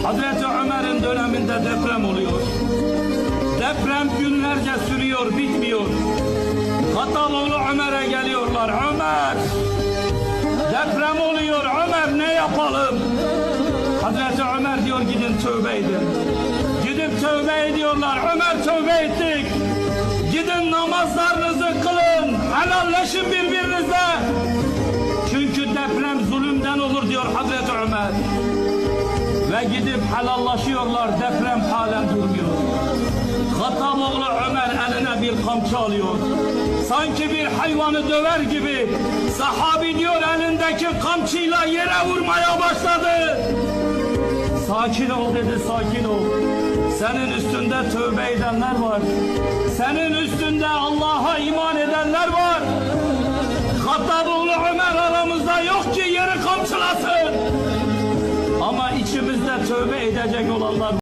Hazreti Ömer'in döneminde deprem oluyor. Deprem günlerce sürüyor, bitmiyor. Hatalıoğlu Ömer'e geliyorlar. Ömer, deprem oluyor. Ömer, ne yapalım? Hazreti Ömer diyor, gidin tövbe edin. Gidip tövbe ediyorlar. Ömer, tövbe ettik. Gidin namazlarınızı kılın. Helalleşin birbirinize. Çünkü deprem zulümden olur diyor Hazreti Ömer. Ve gidip helallaşıyorlar. Deprem halen durmuyor. Hatalıoğlu Ömer eline bir kamçı alıyor. Sanki bir hayvanı döver gibi sahabi diyor elindeki kamçıyla yere vurmaya başladı. Sakin ol dedi, sakin ol. Senin üstünde tövbe edenler var. Senin üstünde Allah'a iman edenler var. Hatalıoğlu Ömer aramızda yok ki yeri kamçılasın. Ama içimizde tövbe edecek olanlar var.